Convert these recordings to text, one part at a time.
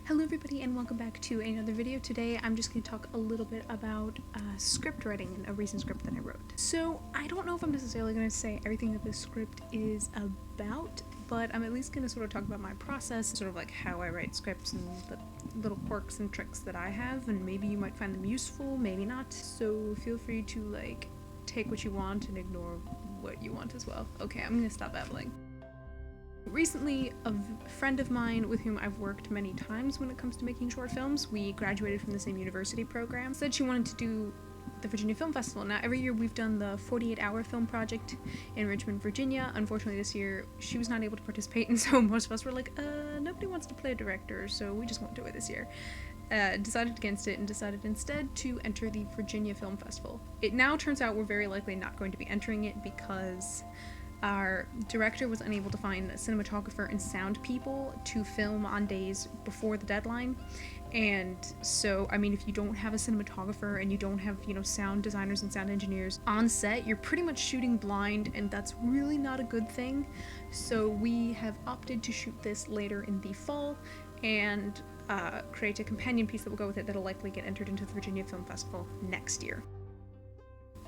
Hello everybody and welcome back to another video. Today I'm just going to talk a little bit about script writing and a recent script that I wrote. So I don't know if I'm necessarily going to say everything that this script is about, but I'm at least going to sort of talk about my process, sort of like how I write scripts and the little quirks and tricks that I have, and maybe you might find them useful, maybe not. So feel free to take what you want and ignore what you want as well. Okay, I'm going to stop babbling. Recently, a friend of mine with whom I've worked many times when it comes to making short films, we graduated from the same university program, said she wanted to do the Virginia Film Festival. Now, every year we've done the 48-hour film project in Richmond, Virginia. Unfortunately, this year she was not able to participate, and so most of us were like, nobody wants to play a director, so we just won't do it this year. Decided against it and decided instead to enter the Virginia Film Festival. It now turns out we're very likely not going to be entering it because our director was unable to find a cinematographer and sound people to film on days before the deadline. And so, I mean, if you don't have a cinematographer and you don't have, sound designers and sound engineers on set, you're pretty much shooting blind, and that's really not a good thing. So we have opted to shoot this later in the fall and create a companion piece that will go with it that'll likely get entered into the Virginia Film Festival next year.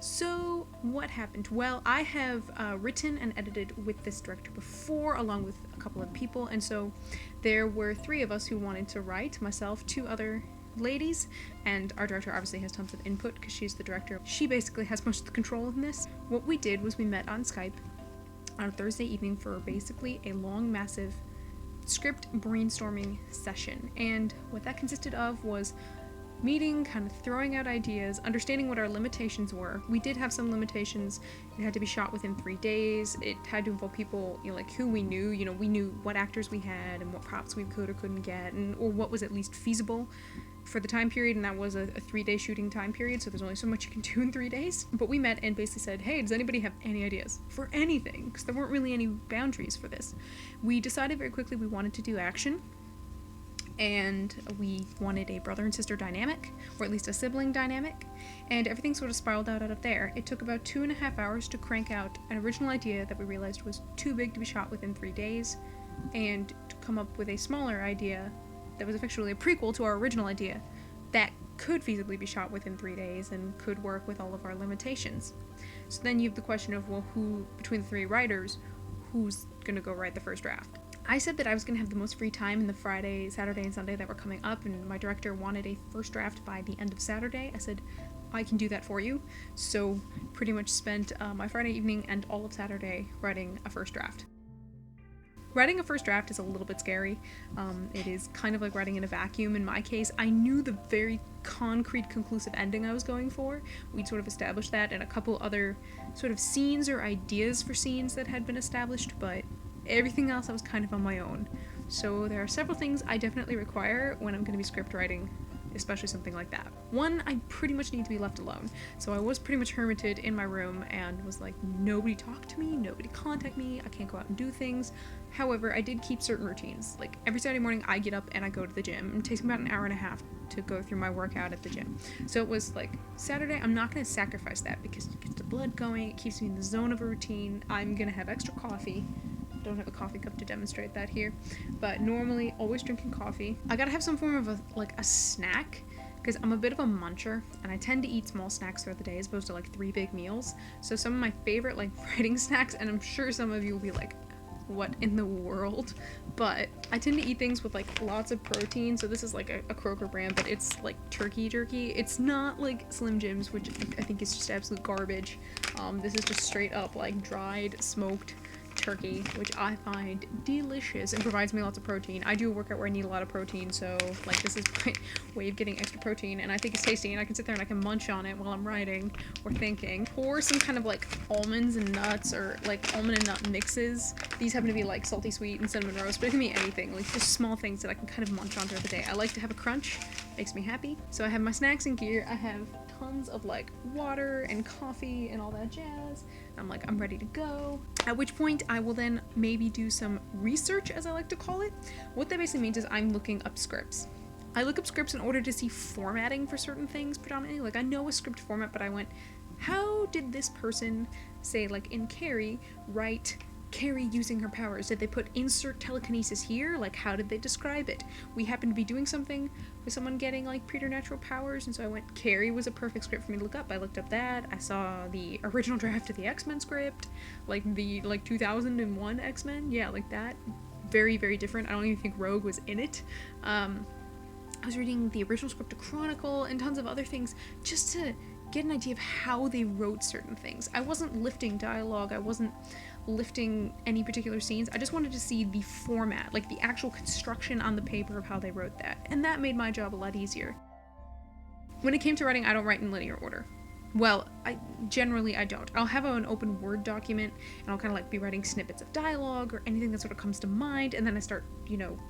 So what happened? Well, I have written and edited with this director before, along with a couple of people, and so there were three of us who wanted to write, myself, two other ladies, and our director obviously has tons of input because she's the director. She basically has most of the control in this. What we did was we met on Skype on a Thursday evening for basically a long, massive script brainstorming session, and what that consisted of was meeting, kind of throwing out ideas, understanding what our limitations were. We did have some limitations. It had to be shot within 3 days. It had to involve people, who we knew. We knew what actors we had and what props we could or couldn't get, or what was at least feasible for the time period, and that was a 3-day shooting time period, so there's only so much you can do in 3 days. But we met and basically said, hey, does anybody have any ideas for anything? Because there weren't really any boundaries for this. We decided very quickly we wanted to do action, and we wanted a brother and sister dynamic, or at least a sibling dynamic, and everything sort of spiraled out of there. It took about 2.5 hours to crank out an original idea that we realized was too big to be shot within 3 days, and to come up with a smaller idea that was effectively a prequel to our original idea that could feasibly be shot within 3 days and could work with all of our limitations. So then you have the question of, well, who, between the three writers, who's gonna go write the first draft? I said that I was going to have the most free time in the Friday, Saturday, and Sunday that were coming up, and my director wanted a first draft by the end of Saturday. I said, I can do that for you. So pretty much spent my Friday evening and all of Saturday writing a first draft. Writing a first draft is a little bit scary. It is kind of like writing in a vacuum. In my case, I knew the very concrete, conclusive ending I was going for. We'd sort of established that, and a couple other sort of scenes or ideas for scenes that had been established, but everything else I was kind of on my own. So there are several things I definitely require when I'm going to be script writing, especially something like that. One, I pretty much need to be left alone. So I was pretty much hermited in my room and was like, nobody talk to me, nobody contact me, I can't go out and do things. However, I did keep certain routines. Like every Saturday morning I get up and I go to the gym. It takes me about an hour and a half to go through my workout at the gym. So it was like, Saturday, I'm not going to sacrifice that because it gets the blood going, it keeps me in the zone of a routine. I'm going to have extra coffee. Don't have a coffee cup to demonstrate that here, but normally always drinking coffee. I gotta have some form of a snack, because I'm a bit of a muncher and I tend to eat small snacks throughout the day as opposed to 3 big meals. So some of my favorite writing snacks, and I'm sure some of you will be like, what in the world? But I tend to eat things with lots of protein. So this is a Kroger brand, but it's turkey jerky. It's not Slim Jims, which I think is just absolute garbage. This is just straight up dried, smoked turkey, which I find delicious and provides me lots of protein. I do a workout where I need a lot of protein, so this is my way of getting extra protein, and I think it's tasty, and I can sit there and I can munch on it while I'm writing or thinking. Or some kind of almonds and nuts, or almond and nut mixes. These happen to be salty sweet and cinnamon roast, but it can be anything, just small things that I can kind of munch on throughout the day. I like to have a crunch, makes me happy. So I have my snacks in gear. I have tons of water and coffee and all that jazz. I'm ready to go. At which point I will then maybe do some research, as I like to call it. What that basically means is I'm looking up scripts. I look up scripts in order to see formatting for certain things predominantly. I know a script format, but I went, how did this person, say in Carrie, write Carrie using her powers? Did they put insert telekinesis here? Like, how did they describe it? We happened to be doing something with someone getting like preternatural powers, and so I went, Carrie was a perfect script for me to look up. I looked up that. I saw the original draft of the X-Men script, like the 2001 X-Men. Yeah, like that. Very, very different. I don't even think Rogue was in it. I was reading the original script of Chronicle and tons of other things just to get an idea of how they wrote certain things. I wasn't lifting dialogue, I wasn't lifting any particular scenes, I just wanted to see the format, like the actual construction on the paper of how they wrote that, and that made my job a lot easier. When it came to writing, I don't write in linear order. Well, I don't. I'll have an open Word document, and I'll kind of like be writing snippets of dialogue or anything that sort of comes to mind, and then I start,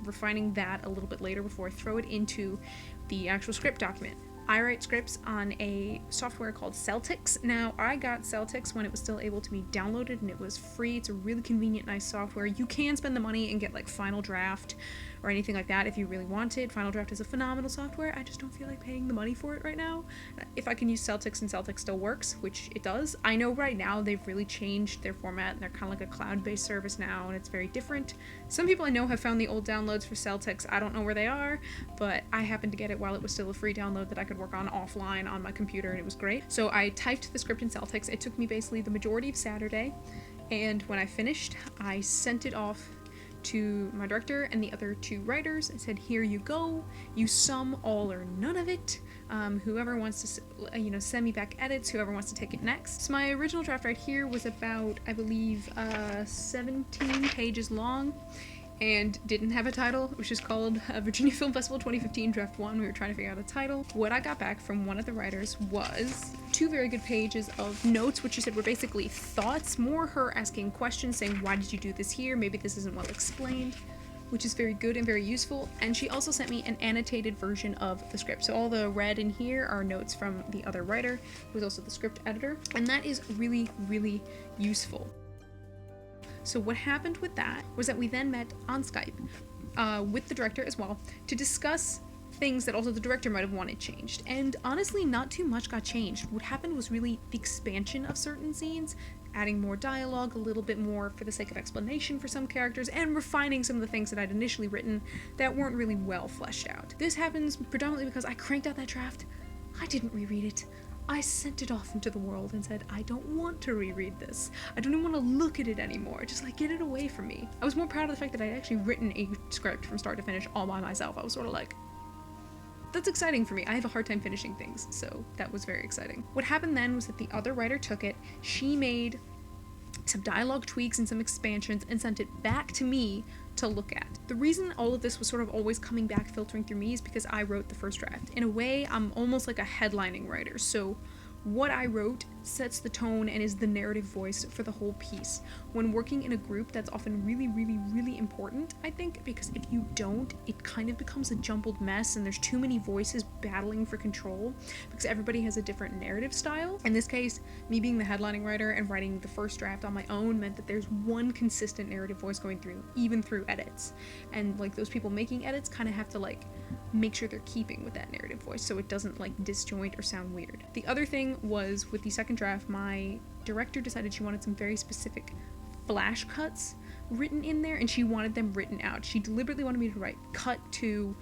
refining that a little bit later before I throw it into the actual script document. I write scripts on a software called Celtics. Now, I got Celtics when it was still able to be downloaded and it was free. It's a really convenient, nice software. You can spend the money and get like Final Draft or anything like that if you really wanted. Final Draft is a phenomenal software. I just don't feel like paying the money for it right now. If I can use Celtics and Celtics still works, which it does. I know right now they've really changed their format and they're kind of like a cloud-based service now and it's very different. Some people I know have found the old downloads for Celtics. I don't know where they are, but I happened to get it while it was still a free download that I could work on offline on my computer and it was great. So I typed the script in Celtics. It took me basically the majority of Saturday, and when I finished, I sent it off to my director and the other two writers and said, here you go, you sum all or none of it. Whoever wants to, send me back edits, whoever wants to take it next. So my original draft right here was about, I believe, 17 pages long and didn't have a title, which is called Virginia Film Festival 2015 Draft 1. We were trying to figure out a title. What I got back from one of the writers was 2 very good pages of notes, which she said were basically thoughts, more her asking questions, saying, why did you do this here? Maybe this isn't well explained, which is very good and very useful. And she also sent me an annotated version of the script. So all the red in here are notes from the other writer, who is also the script editor, and that is really, really useful. So what happened with that was that we then met on Skype with the director as well to discuss things that also the director might have wanted changed. And honestly, not too much got changed. What happened was really the expansion of certain scenes, adding more dialogue, a little bit more for the sake of explanation for some characters, and refining some of the things that I'd initially written that weren't really well fleshed out. This happens predominantly because I cranked out that draft. I didn't reread it. I sent it off into the world and said, I don't want to reread this. I don't even want to look at it anymore. Just get it away from me. I was more proud of the fact that I'd actually written a script from start to finish all by myself. I was sort of like, that's exciting for me. I have a hard time finishing things, so that was very exciting. What happened then was that the other writer took it, she made some dialogue tweaks and some expansions and sent it back to me to look at. The reason all of this was sort of always coming back, filtering through me, is because I wrote the first draft. In a way, I'm almost like a headlining writer, so what I wrote sets the tone and is the narrative voice for the whole piece. When working in a group, that's often really, really, really important, I think, because if you don't, it kind of becomes a jumbled mess and there's too many voices battling for control because everybody has a different narrative style. In this case, me being the headlining writer and writing the first draft on my own meant that there's one consistent narrative voice going through, even through edits. And those people making edits kind of have to make sure they're keeping with that narrative voice so it doesn't disjoint or sound weird. The other thing was with the second draft, my director decided she wanted some very specific flash cuts written in there, and she wanted them written out. She deliberately wanted me to write cut to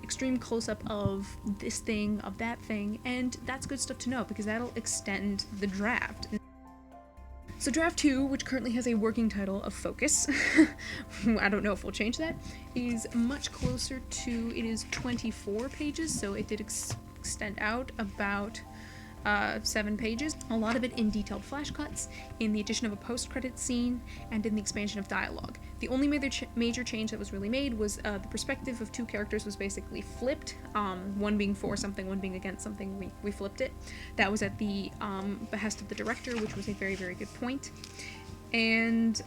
extreme close-up of this thing, of that thing, and that's good stuff to know because that'll extend the draft. So draft 2, which currently has a working title of Focus, I don't know if we'll change that, is much closer to, it is 24 pages, so it did extend out about 7 pages, a lot of it in detailed flash cuts, in the addition of a post-credit scene, and in the expansion of dialogue. The only major change that was really made was the perspective of 2 characters was basically flipped, one being for something, one being against something. We flipped it. That was at the behest of the director, which was a very, very good point. And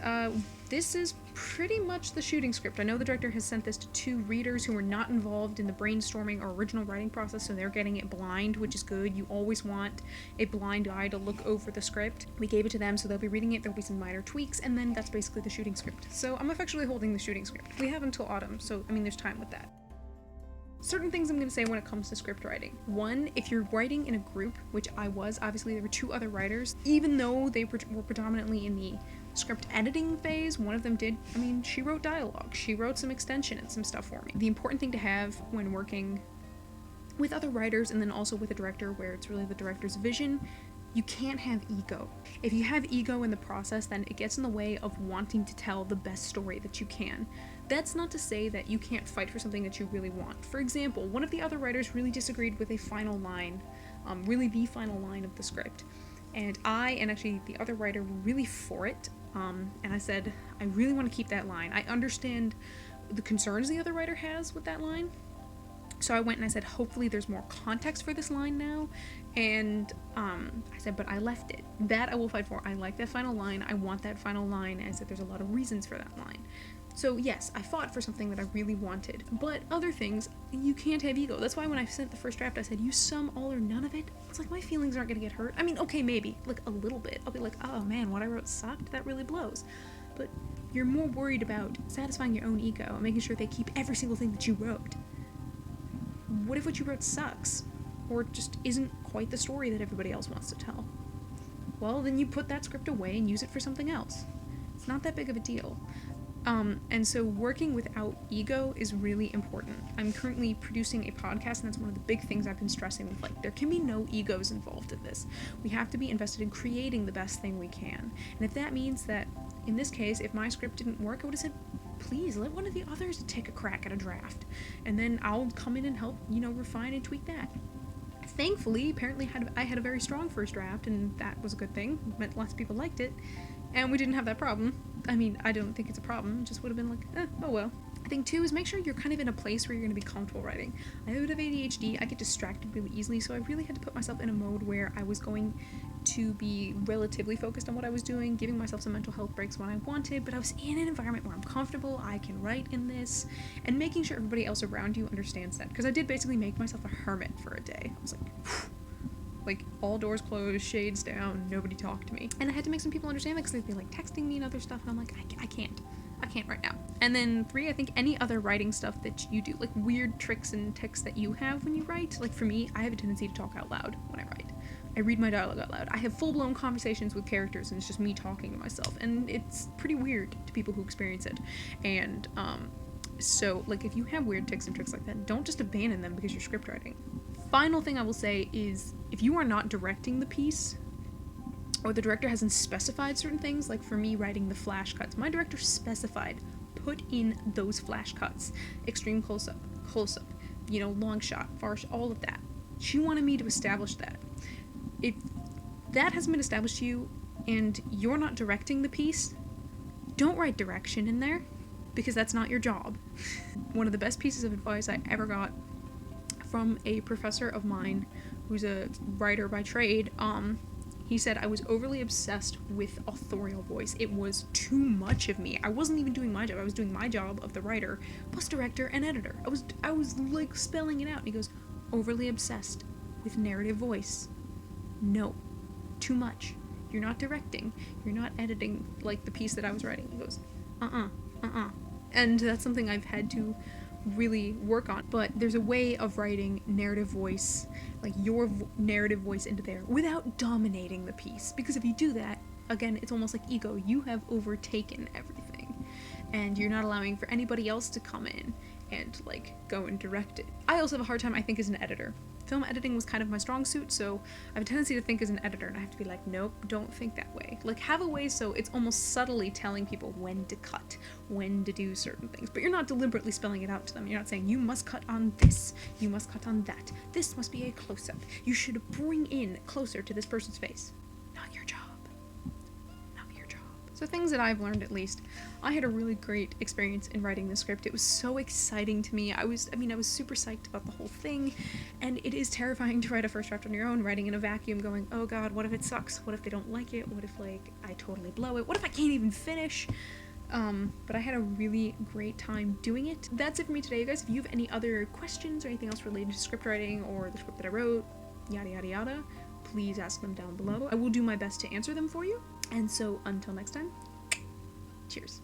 this is pretty much the shooting script. I know the director has sent this to 2 readers who were not involved in the brainstorming or original writing process, so they're getting it blind, which is good. You always want a blind eye to look over the script. We gave it to them, so they'll be reading it. There'll be some minor tweaks, and then that's basically the shooting script. So I'm effectively holding the shooting script. We have until autumn, so there's time with that. Certain things I'm going to say when it comes to script writing. One, if you're writing in a group, which I was, obviously there were 2 other writers, even though they were predominantly in the script editing phase, one of them did, she wrote dialogue, she wrote some extension and some stuff for me. The important thing to have when working with other writers, and then also with a director where it's really the director's vision, you can't have ego. If you have ego in the process, then it gets in the way of wanting to tell the best story that you can. That's not to say that you can't fight for something that you really want. For example, one of the other writers really disagreed with a final line, really the final line of the script. And I, and actually the other writer, were really for it. And I said, I really want to keep that line. I understand the concerns the other writer has with that line. So I went and I said, hopefully there's more context for this line now. And I said, but I left it. That I will fight for. I like that final line. I want that final line. And I said, there's a lot of reasons for that line. So yes, I fought for something that I really wanted. But other things, you can't have ego. That's why when I sent the first draft, I said, use some, all, or none of it. It's like, my feelings aren't going to get hurt. Okay, maybe. Like, a little bit. I'll be like, oh man, what I wrote sucked. That really blows. But you're more worried about satisfying your own ego and making sure they keep every single thing that you wrote. What if what you wrote sucks? Or just isn't quite the story that everybody else wants to tell? Well, then you put that script away and use it for something else. It's not that big of a deal. And so working without ego is really important. I'm currently producing a podcast, and that's one of the big things I've been stressing with, like, there can be no egos involved in this. We have to be invested in creating the best thing we can. And if that means that, in this case, if my script didn't work, I would have said, please let one of the others take a crack at a draft. And then I'll come in and help, refine and tweak that. Thankfully, apparently I had a very strong first draft, and that was a good thing. It meant lots of people liked it. And we didn't have that problem. I don't think it's a problem. It just would have been like, oh well. Thing two is make sure you're kind of in a place where you're going to be comfortable writing. I have ADHD, I get distracted really easily, so I really had to put myself in a mode where I was going to be relatively focused on what I was doing, giving myself some mental health breaks when I wanted, but I was in an environment where I'm comfortable, I can write in this, and making sure everybody else around you understands that. Because I did basically make myself a hermit for a day. I was like, phew. Like, all doors closed, shades down, nobody talked to me. And I had to make some people understand that because they'd be like texting me and other stuff, and I'm like, I can't right now. And then 3, I think any other writing stuff that you do, like weird tricks and tics that you have when you write. Like for me, I have a tendency to talk out loud when I write. I read my dialogue out loud. I have full-blown conversations with characters, and it's just me talking to myself, and it's pretty weird to people who experience it. And so, like, if you have weird tics and tricks like that, don't just abandon them because you're script writing. Final thing I will say is, if you are not directing the piece, or the director hasn't specified certain things, like for me writing the flash cuts, my director specified, put in those flash cuts, extreme close-up, long shot, far shot, all of that. She wanted me to establish that. If that hasn't been established to you, and you're not directing the piece, don't write direction in there, because that's not your job. One of the best pieces of advice I ever got from a professor of mine who's a writer by trade, he said I was overly obsessed with authorial voice. It was too much of me. I wasn't even doing my job. I was doing my job of the writer, plus director and editor. I was like spelling it out. And he goes, overly obsessed with narrative voice. No, too much. You're not directing. You're not editing like the piece that I was writing. He goes, And that's something I've had to really work on. But there's a way of writing narrative voice, like your narrative voice into there, without dominating the piece. Because if you do that, again, it's almost like ego. You have overtaken everything, and you're not allowing for anybody else to come in and like go and direct it. I also have a hard time, I think, as an editor. Film editing was kind of my strong suit, so I have a tendency to think as an editor, and I have to be like, nope, don't think that way. Like, have a way so it's almost subtly telling people when to cut, when to do certain things, but you're not deliberately spelling it out to them. You're not saying, you must cut on this, you must cut on that, this must be a close-up, you should bring in closer to this person's face. Not your job. So things that I've learned, at least. I had a really great experience in writing the script. It was so exciting to me. I was super psyched about the whole thing, and it is terrifying to write a first draft on your own, writing in a vacuum, going, oh god, what if it sucks? What if they don't like it? What if, like, I totally blow it? What if I can't even finish? But I had a really great time doing it. That's it for me today, you guys. If you have any other questions or anything else related to script writing or the script that I wrote, yada yada yada, please ask them down below. I will do my best to answer them for you. And so, until next time, cheers.